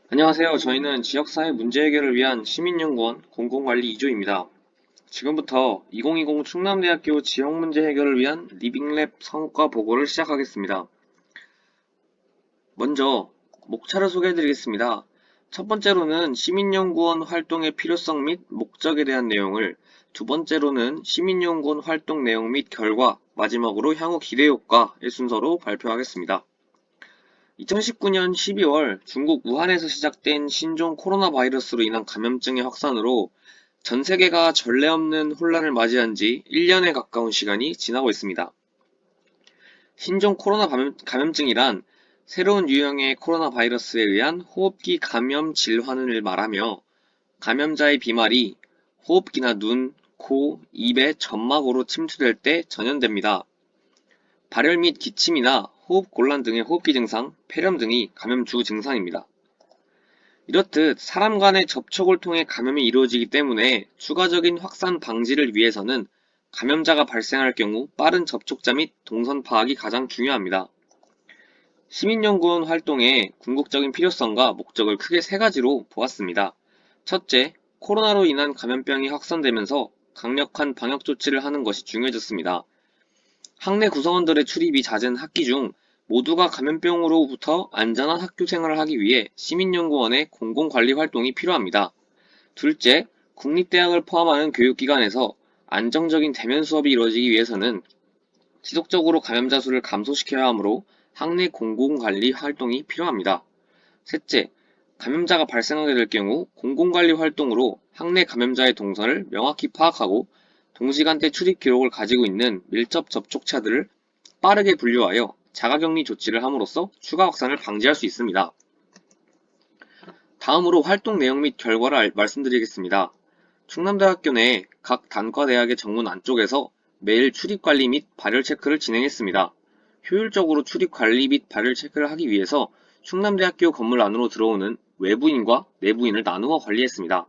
안녕하세요. 저희는 지역사회 문제 해결을 위한 시민연구원 공공관리 2조입니다. 지금부터 2020 충남대학교 지역문제 해결을 위한 리빙랩 성과 보고를 시작하겠습니다. 먼저 목차를 소개해드리겠습니다. 첫 번째로는 시민연구원 활동의 필요성 및 목적에 대한 내용을, 두 번째로는 시민연구원 활동 내용 및 결과, 마지막으로 향후 기대 효과의 순서로 발표하겠습니다. 2019년 12월 중국 우한에서 시작된 신종 코로나 바이러스로 인한 감염증의 확산으로 전 세계가 전례 없는 혼란을 맞이한 지 1년에 가까운 시간이 지나고 있습니다. 신종 코로나 감염증이란 새로운 유형의 코로나 바이러스에 의한 호흡기 감염 질환을 말하며, 감염자의 비말이 호흡기나 눈, 코, 입의 점막으로 침투될 때 전염됩니다. 발열 및 기침이나 호흡 곤란 등의 호흡기 증상, 폐렴 등이 감염 주 증상입니다. 이렇듯 사람 간의 접촉을 통해 감염이 이루어지기 때문에 추가적인 확산 방지를 위해서는 감염자가 발생할 경우 빠른 접촉자 및 동선 파악이 가장 중요합니다. 시민연구원 활동의 궁극적인 필요성과 목적을 크게 세 가지로 보았습니다. 첫째, 코로나로 인한 감염병이 확산되면서 강력한 방역 조치를 하는 것이 중요해졌습니다. 학내 구성원들의 출입이 잦은 학기 중 모두가 감염병으로부터 안전한 학교 생활을 하기 위해 시민연구원의 공공관리 활동이 필요합니다. 둘째, 국립대학을 포함하는 교육기관에서 안정적인 대면 수업이 이루어지기 위해서는 지속적으로 감염자 수를 감소시켜야 하므로 학내 공공관리 활동이 필요합니다. 셋째, 감염자가 발생하게 될 경우 공공관리 활동으로 학내 감염자의 동선을 명확히 파악하고 동시간대 출입 기록을 가지고 있는 밀접 접촉자들을 빠르게 분류하여 자가격리 조치를 함으로써 추가 확산을 방지할 수 있습니다. 다음으로 활동 내용 및 결과를 말씀드리겠습니다. 충남대학교 내 각 단과대학의 정문 안쪽에서 매일 출입관리 및 발열 체크를 진행했습니다. 효율적으로 출입관리 및 발열 체크를 하기 위해서 충남대학교 건물 안으로 들어오는 외부인과 내부인을 나누어 관리했습니다.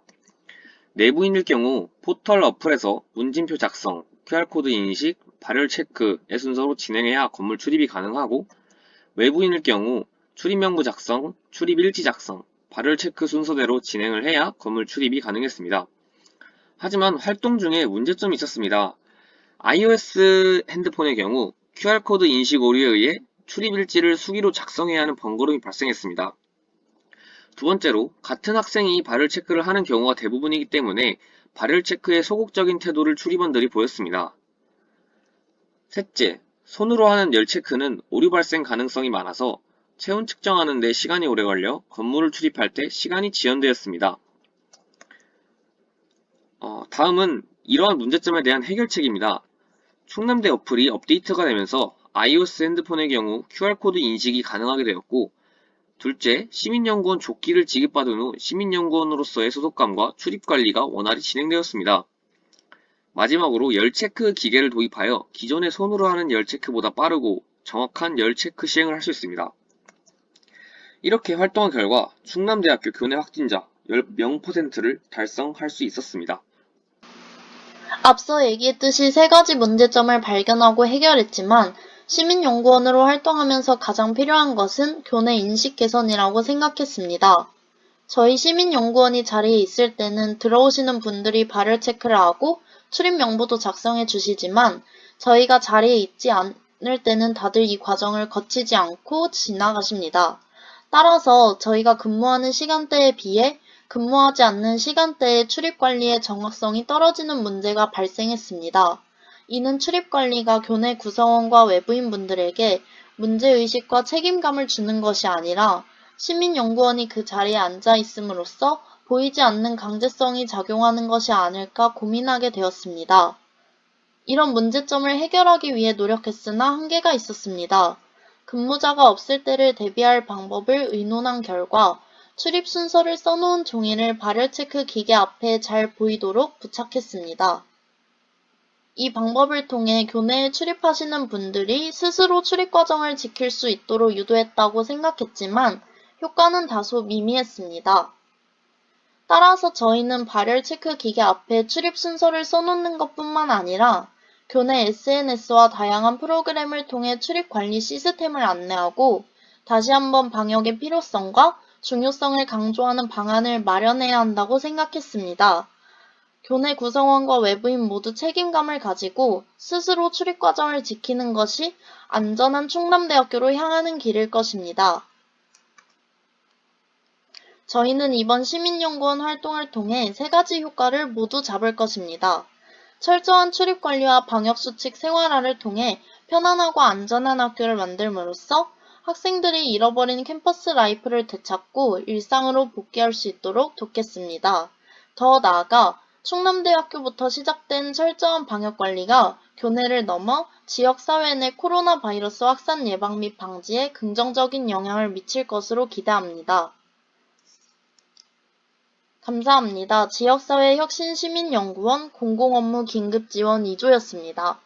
내부인일 경우 포털 어플에서 문진표 작성, QR코드 인식, 발열 체크의 순서로 진행해야 건물 출입이 가능하고, 외부인일 경우 출입명부 작성, 출입일지 작성, 발열 체크 순서대로 진행을 해야 건물 출입이 가능했습니다. 하지만 활동 중에 문제점이 있었습니다. iOS 핸드폰의 경우 QR코드 인식 오류에 의해 출입일지를 수기로 작성해야 하는 번거로움이 발생했습니다. 두 번째로, 같은 학생이 발열 체크를 하는 경우가 대부분이기 때문에 발열 체크에 소극적인 태도를 출입원들이 보였습니다. 셋째, 손으로 하는 열 체크는 오류 발생 가능성이 많아서 체온 측정하는 데 시간이 오래 걸려 건물을 출입할 때 시간이 지연되었습니다. 다음은 이러한 문제점에 대한 해결책입니다. 충남대 어플이 업데이트가 되면서 iOS 핸드폰의 경우 QR코드 인식이 가능하게 되었고, 둘째, 시민연구원 조끼를 지급받은 후 시민연구원으로서의 소속감과 출입관리가 원활히 진행되었습니다. 마지막으로 열체크 기계를 도입하여 기존의 손으로 하는 열체크보다 빠르고 정확한 열체크 시행을 할 수 있습니다. 이렇게 활동한 결과 충남대학교 교내 확진자 0%를 달성할 수 있었습니다. 앞서 얘기했듯이 세 가지 문제점을 발견하고 해결했지만 시민연구원으로 활동하면서 가장 필요한 것은 교내 인식 개선이라고 생각했습니다. 저희 시민연구원이 자리에 있을 때는 들어오시는 분들이 발열 체크를 하고 출입 명부도 작성해 주시지만, 저희가 자리에 있지 않을 때는 다들 이 과정을 거치지 않고 지나가십니다. 따라서 저희가 근무하는 시간대에 비해 근무하지 않는 시간대의 출입관리의 정확성이 떨어지는 문제가 발생했습니다. 이는 출입관리가 교내 구성원과 외부인분들에게 문제의식과 책임감을 주는 것이 아니라 시민연구원이 그 자리에 앉아 있음으로써 보이지 않는 강제성이 작용하는 것이 아닐까 고민하게 되었습니다. 이런 문제점을 해결하기 위해 노력했으나 한계가 있었습니다. 근무자가 없을 때를 대비할 방법을 의논한 결과 출입 순서를 써놓은 종이를 발열 체크 기계 앞에 잘 보이도록 부착했습니다. 이 방법을 통해 교내에 출입하시는 분들이 스스로 출입 과정을 지킬 수 있도록 유도했다고 생각했지만 효과는 다소 미미했습니다. 따라서 저희는 발열 체크 기계 앞에 출입 순서를 써놓는 것뿐만 아니라 교내 SNS와 다양한 프로그램을 통해 출입 관리 시스템을 안내하고 다시 한번 방역의 필요성과 중요성을 강조하는 방안을 마련해야 한다고 생각했습니다. 교내 구성원과 외부인 모두 책임감을 가지고 스스로 출입과정을 지키는 것이 안전한 충남대학교로 향하는 길일 것입니다. 저희는 이번 시민연구원 활동을 통해 세 가지 효과를 모두 잡을 것입니다. 철저한 출입관리와 방역수칙 생활화를 통해 편안하고 안전한 학교를 만들므로써 학생들이 잃어버린 캠퍼스 라이프를 되찾고 일상으로 복귀할 수 있도록 돕겠습니다. 더 나아가 충남대학교부터 시작된 철저한 방역관리가 교내를 넘어 지역사회 내 코로나 바이러스 확산 예방 및 방지에 긍정적인 영향을 미칠 것으로 기대합니다. 감사합니다. 지역사회 혁신시민연구원 공공업무 긴급지원 2조였습니다.